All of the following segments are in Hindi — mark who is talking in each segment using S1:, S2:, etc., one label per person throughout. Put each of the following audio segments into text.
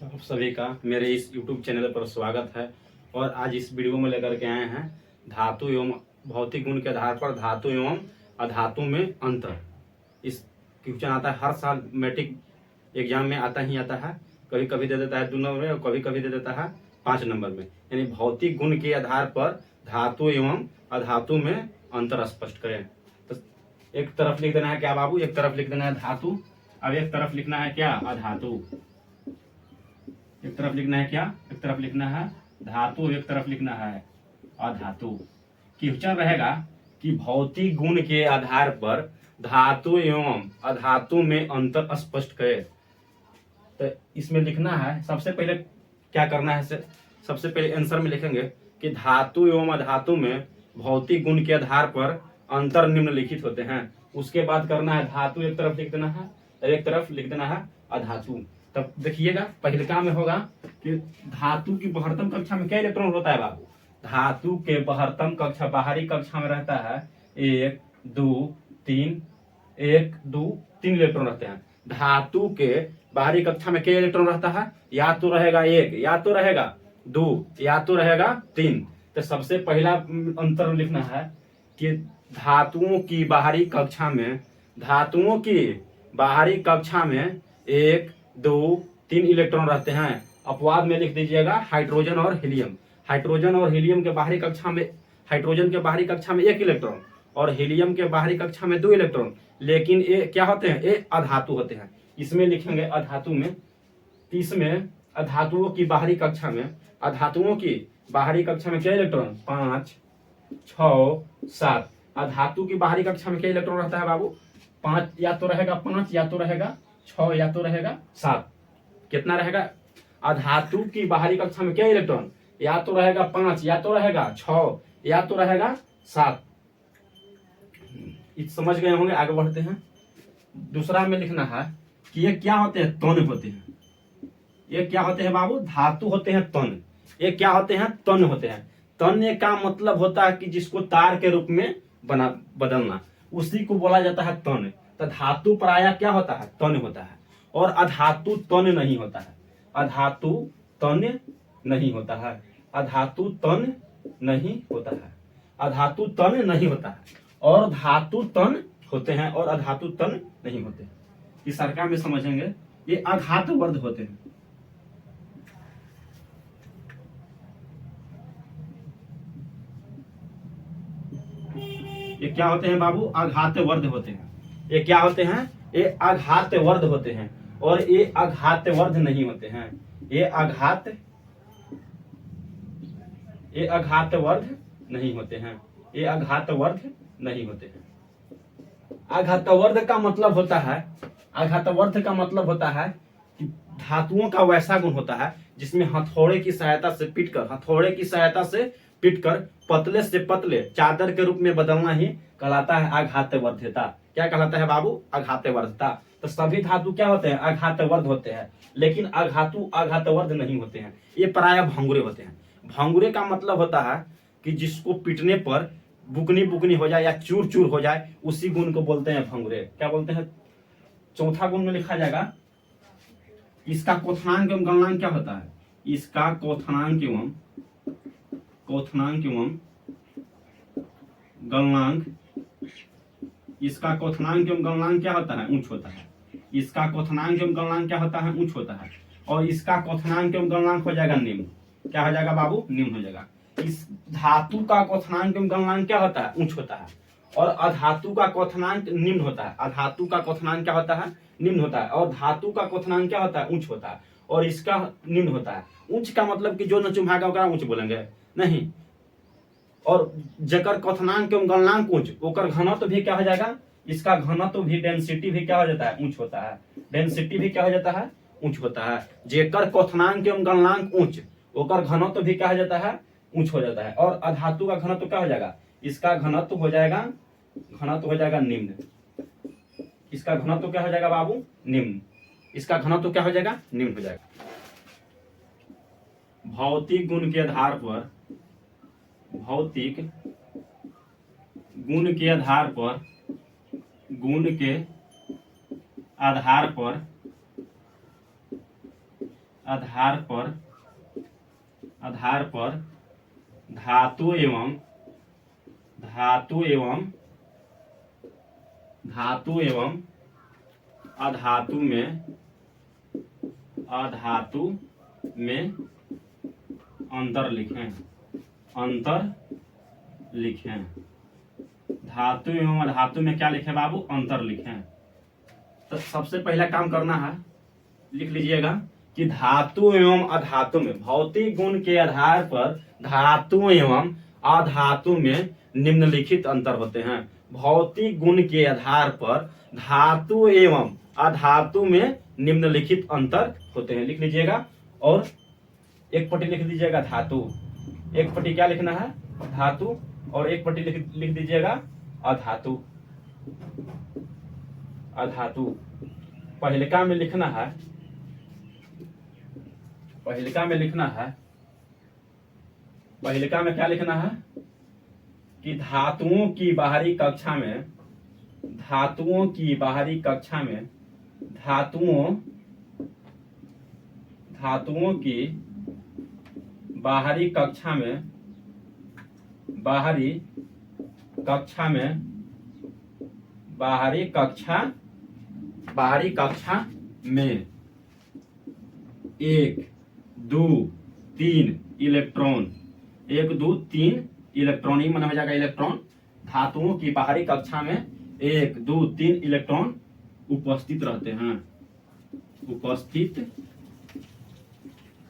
S1: आप सभी का मेरे इस YouTube चैनल पर स्वागत है। और आज इस वीडियो में लेकर के आए हैं धातु एवं भौतिक गुण के आधार पर धातु एवं अधातु में अंतर। इस क्वेश्चन आता है हर साल मैट्रिक एग्जाम में आता ही आता है। कभी कभी दे देता है 2 नंबर में और कभी कभी दे देता है 5 नंबर में। यानी भौतिक गुण के आधार पर धातु एवं अधातु में अंतर स्पष्ट करें। तो एक तरफ लिख देना है क्या बाबू, एक तरफ लिख देना है धातु, अब एक तरफ लिखना है क्या अधातु। एक तरफ लिखना है क्या, एक तरफ लिखना है धातु, एक तरफ लिखना है अधातु। क्वेश्चन रहेगा कि भौतिक गुण के आधार पर धातु एवं अधातु में अंतर स्पष्ट करें। तो इसमें लिखना है सबसे पहले क्या करना है, सबसे पहले आंसर में लिखेंगे कि धातु एवं अधातु में भौतिक गुण के आधार पर अंतर निम्नलिखित होते हैं। उसके बाद करना है धातु एक तरफ लिख देना है और एक तरफ लिख देना है अधातु। तब देखिएगा पहले काम में होगा कि धातु की बहत्तम कक्षा में क्या इलेक्ट्रॉन होता है बाबू। धातु के बहत्तम कक्षा बाहरी कक्षा में रहता है 1 2 3 1 2 3 इलेक्ट्रॉन रहते हैं। धातु के बाहरी कक्षा में क्या इलेक्ट्रॉन रहता है, या तो रहेगा 1 या तो रहेगा 2 या तो रहेगा 3। तो सबसे पहला अंतर लिखना है कि धातुओं की बाहरी कक्षा में, धातुओं की बाहरी कक्षा में 1 2 3 इलेक्ट्रॉन रहते हैं। अपवाद में लिख दीजिएगा हाइड्रोजन और हीलियम। हाइड्रोजन और हीलियम के बाहरी कक्षा में, हाइड्रोजन के बाहरी कक्षा में 1 इलेक्ट्रॉन और हीलियम के बाहरी कक्षा में 2 इलेक्ट्रॉन। लेकिन ये क्या होते हैं, ये अधातु होते हैं। इसमें लिखेंगे अधातु में। इसमें अधातुओं की बाहरी कक्षा में, अधातुओं की बाहरी कक्षा में क्या इलेक्ट्रॉन 5 6 7। अधातु की बाहरी कक्षा में क्या इलेक्ट्रॉन रहता है बाबू, 5 या तो रहेगा 5 या तो रहेगा 6 या तो रहेगा 7। कितना रहेगा, अधातु की बाहरी कक्षा में क्या इलेक्ट्रॉन या तो रहेगा 5 या तो रहेगा 6 या तो रहेगा 7। समझ गए होंगे, आगे बढ़ते हैं। दूसरा में लिखना है कि ये क्या होते हैं, तन होते हैं। ये क्या होते हैं बाबू, धातु होते हैं तन। ये क्या होते हैं, तन होते हैं। तन्य का मतलब होता है कि जिसको तार के रूप में बदलना, उसी को बोला जाता है तन। तो धातु प्रायः क्या होता है, तन होता है। और अधातु तन नहीं होता है। अधातु तन नहीं होता है। अधातु तन नहीं होता है। अधातु तन नहीं होता है और धातु तन होते हैं और अधातु तन नहीं होते हैं। इस सरकार में समझेंगे, ये आघात वर्ध होते हैं। ये क्या होते हैं बाबू, आघात वर्ध होते हैं। ये क्या होते हैं, ये आघात वर्ध होते हैं और ये आघात वर्ध नहीं होते हैं। ये आघात वर्ध नहीं होते हैं। ये आघात वर्ध नहीं होते हैं। आघात वर्ध का मतलब होता है, आघात वर्ध का मतलब होता है कि धातुओं का वैसा गुण होता है जिसमें हथौड़े की सहायता से पीटकर, हथौड़े की सहायता से पीटकर पतले से पतले चादर के रूप में बदलना ही कहलाता है आघात वर्धता। क्या कहलाता है बाबू, आघात वर्धता। तो सभी धातु क्या होते हैं, आघात वर्ध होते हैं। लेकिन आघातु आघात वर्ध नहीं होते हैं। ये प्रायः भंगुरे होते हैं। भंगुरे का मतलब होता है कि जिसको पीटने पर बुकनी बुकनी हो जाए या चूर चूर हो जाए, उसी गुण को बोलते हैं भंगुरे। क्या बोलते हैं, चौथा गुण में लिखा जाएगा इसका क्वथनांक एवं गलनांक क्या होता है। इसका क्वथनांक एवं गलनांक, इसका क्वथनांक एवं गलनांक क्या होता है, ऊंच होता है। इसका क्वथनांक एवं गलनांक क्या होता है, ऊंच होता है। और इसका क्वथनांक एवं गलनांक हो जाएगा निम्न। क्या हो जाएगा बाबू, निम्न हो जाएगा। इस धातु का क्वथनांक एवं गलनांक क्या होता है, ऊंच होता है। और अधातु का क्वथनांक निम्न होता है। अधातु का क्वथनांक क्या होता है, निम्न होता है। और धातु का क्वथनांक क्या होता है, ऊंच होता है। और इसका निम्न होता है। ऊंच का मतलब कि जो न चुम्हाएगा ओकरा ऊंच बोलेंगे नहीं। और जकर क्वथनांक एवं गलनांक ऊंच, ओकर घनत्व भी क्या हो जाएगा, इसका घनत्व भी, डेंसिटी भी क्या हो जाता है, ऊंच होता है। डेंसिटी भी क्या हो जाता है, ऊंच होता है। जेकर क्वथनांक एवं गलनांक ऊंच, ओकर घनत्व भी क्या हो जाता है, ऊंच हो जाता है। और अधातु का घनत्व क्या हो जाएगा, इसका घनत्व हो जाएगा, घनत्व हो जाएगा निम्न। इसका घनत्व क्या हो जाएगा बाबू, निम्न। इसका घनत्व क्या हो जाएगा, निम्न हो जाएगा। भौतिक गुण के आधार पर, भौतिक गुण के आधार पर, गुण के आधार पर आधार पर धातु एवं अधातु में अंतर लिखें। धातु एवं अधातु में क्या लिखें बाबू? अंतर लिखें। तो सबसे पहला काम करना है, लिख लीजिएगा कि धातु एवं अधातु में, भौतिक गुण के आधार पर धातु एवं अधातु में निम्नलिखित अंतर होते हैं। भौतिक गुण के आधार पर धातु एवं अधातु में निम्नलिखित अंतर होते हैं, लिख लीजिएगा। और एक पट्टी लिख दीजिएगा धातु, एक पट्टी क्या लिखना है? धातु, और एक पट्टी लिख दीजिएगा अधातु। पहिलका में लिखना है, पहिलका में क्या लिखना है कि धातुओं की बाहरी कक्षा में धातुओं की बाहरी कक्षा में एक दो तीन इलेक्ट्रॉन, एक दो तीन इलेक्ट्रॉन, ही मन हो जाएगा इलेक्ट्रॉन। धातुओं की बाहरी कक्षा में एक दो तीन इलेक्ट्रॉन उपस्थित रहते हैं, उपस्थित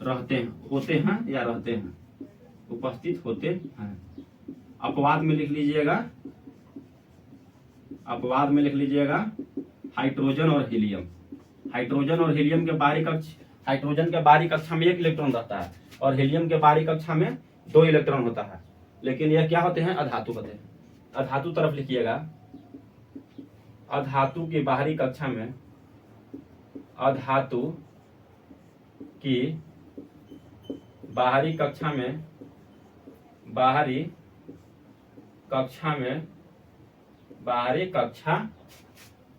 S1: रहते हैं, होते हैं या रहते हैं, उपस्थित होते हैं। अपवाद में लिख लीजिएगा, अपवाद में लिख लीजिएगा हाइड्रोजन और हीलियम। हाइड्रोजन और हीलियम के बाहरी कक्ष, हाइड्रोजन के बाहरी कक्षा में एक इलेक्ट्रॉन रहता है और हीलियम के बाहरी कक्षा में दो इलेक्ट्रॉन होता है, लेकिन यह क्या होते हैं? अधातु होते हैं। अधातु तरफ लिखिएगा, अधातु की बाहरी कक्षा में, अधातु की बाहरी कक्षा में, बाहरी कक्षा में, बाहरी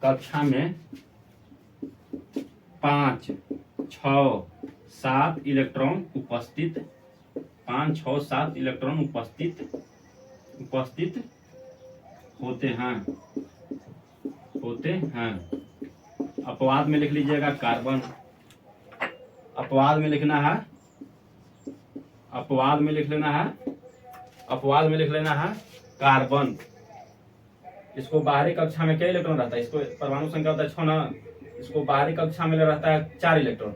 S1: कक्षा में 5, 6, 7 इलेक्ट्रॉन उपस्थित, 5, 6, 7 इलेक्ट्रॉन उपस्थित होते हैं। अपवाद में लिख लीजिएगा कार्बन। अपवाद में लिखना है, अपवाद में लिख लेना है कार्बन। इसको बाहरी कक्षा में क्या इलेक्ट्रॉन रहता है? इसको परमाणु संख्या होता है 6 ना, इसको बाहरी कक्षा में रहता है 4 इलेक्ट्रॉन।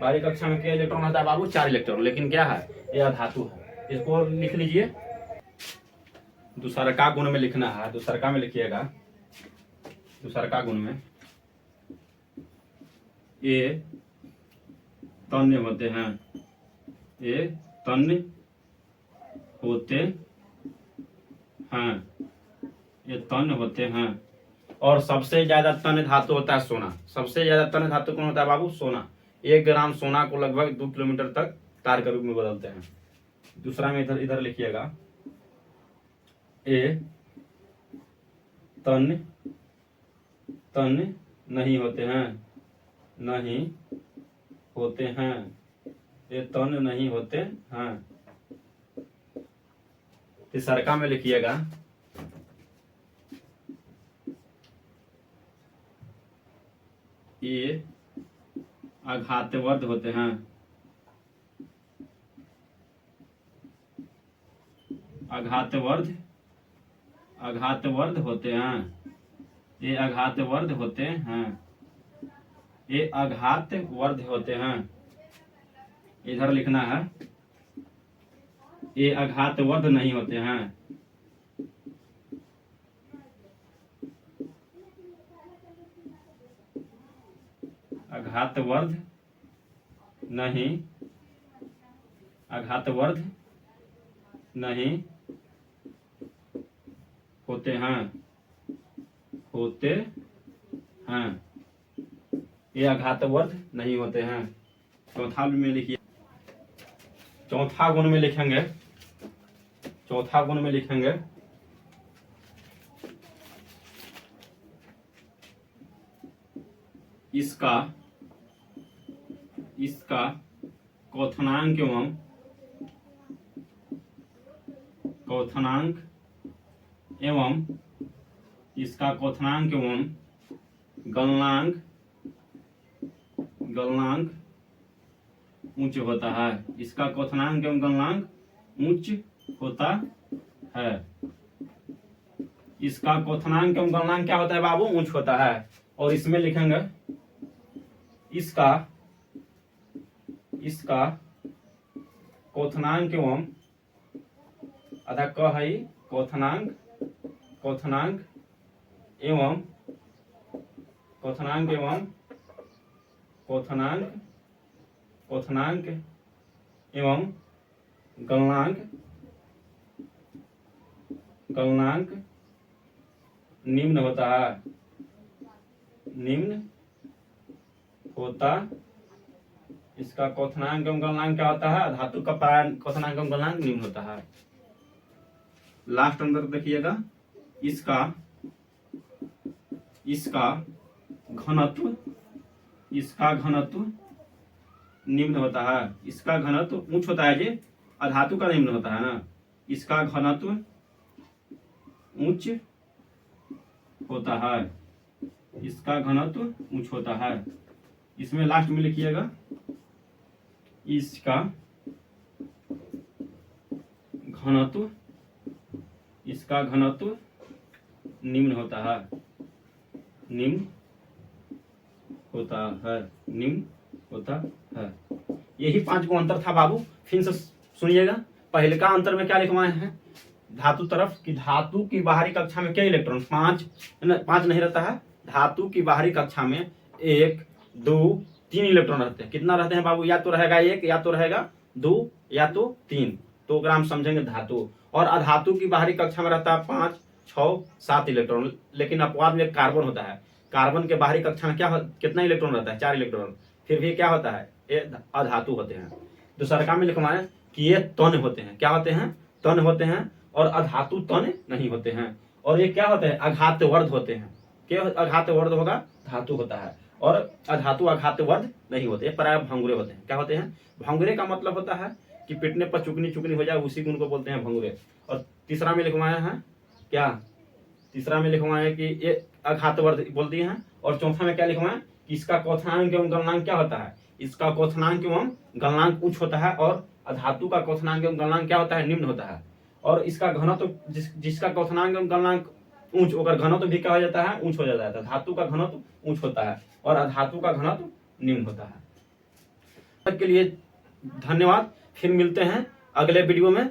S1: बाहरी कक्षा में क्या इलेक्ट्रॉन रहता है बाबू? 4 इलेक्ट्रॉन। लेकिन क्या है? यह अधातु है। इसको लिख लीजिए। दूसरका गुण में लिखना है, दूसरका में लिखिएगा, दूसरका गुण में ये तन्य होते हैं, ये तन्य होते हैं, ये तन्य होते हैं। और सबसे ज्यादा तन्य धातु होता है सोना। सबसे ज्यादा तन्य धातु कौन होता है बाबू? सोना। 1 ग्राम सोना को लगभग 2 किलोमीटर तक तार के रूप में बदलते हैं। दूसरा में इधर लिखिएगा, ये तन्य नहीं होते हैं, नहीं होते हैं, ये तन्य नहीं होते हैं। तीसरका में लिखिएगा, ये आघातवर्ध होते हैं, आघातवर्ध होते हैं, ये आघातवर्ध होते हैं, ये आघातवर्ध होते हैं। इधर लिखना है, ये आघातवर्ध नहीं होते हैं। आघातवर्ध नहीं होते हैं, ये आघातवर्ध नहीं होते हैं। चौथा में लिखिए, चौथा गुण में लिखेंगे, चौथा गुण में लिखेंगे इसका क्वथनांक एवं इसका क्वथनांक एवं गलनांक उच्च होता है। इसका क्वथनांक एवं गलनांक उच्च होता है। इसका क्वथनांक एवं गलनांक क्या होता है बाबू? उच्च होता है। और इसमें लिखेंगे इसका क्वथनांक एवं आधा क है क्वथनांक एवं गलनांक निम्न होता है। इसका क्वथनांक एवं गलनांक क्या होता है? धातु का क्वथनांक एवं गलनांक निम्न होता है। लास्ट अंदर देखिएगा, इसका घनत्व निम्न होता है। इसका घनत्व उच्च होता है जी, अधातु का निम्न होता है ना। इसका घनत्व उच्च होता है। इसका घनत्व उच्च होता है। इसमें लास्ट में लिखिएगा इसका घनत्व निम्न होता है। यही 5 गो अंतर था बाबू। फिर से सुनिएगा। पहले का अंतर में क्या लिखवाए हैं? धातु तरफ की धातु की बाहरी कक्षा में क्या इलेक्ट्रॉन? 5 नहीं रहता है। धातु की बाहरी कक्षा में 1 2 3 इलेक्ट्रॉन रहते हैं। कितना रहते हैं बाबू? या तो रहेगा 1, या तो रहेगा 2, या तो 3। तो अगर हम समझेंगे धातु। और अधातु की बाहरी कक्षा में रहता है 5 6 7 इलेक्ट्रॉन। लेकिन अपवाद में कार्बन होता है। कार्बन के बाहरी कक्षा में कितना इलेक्ट्रॉन रहता है? 4 इलेक्ट्रॉन। फिर भी क्या होता है? ये अधातु होते हैं। दूसरा का में लिखवाएं कि ये तन होते हैं। क्या होते हैं? तन होते हैं। और अधातु तन नहीं होते हैं। और ये क्या होते हैं? अघातवर्ध होते हैं। क्या अघातवर्ध होगा? धातु होता है। और अधातु अघातवर्ध नहीं होते, प्राय भंगुरे होते हैं। क्या होते हैं? भंगुरे का मतलब होता है कि पिटने पर चुकनी हो जाए, उसी गुण को बोलते हैं भंगुरे। और तीसरा में लिखवाए हैं क्या? तीसरा में लिखवाए कि ये अघातवर्ध बोल दिए हैं। और चौथा में क्या लिखवाए कि इसका क्वथनांक एवं गलनांक क्या होता है? इसका क्वथनांक एवं गलनांक उच्च होता है। और अधातु का क्वथनांक एवं गलनांक क्या होता है? निम्न होता है। और इसका घनत्व जिसका क्वथनांक एवं गलनांक उच्च होकर घनत्व भी क्या हो जाता है? उच्च हो जाता है। धातु का घनत्व उच्च होता है और अधातु का घनत्व निम्न होता है। तब के लिए धन्यवाद। फिर मिलते हैं अगले वीडियो में।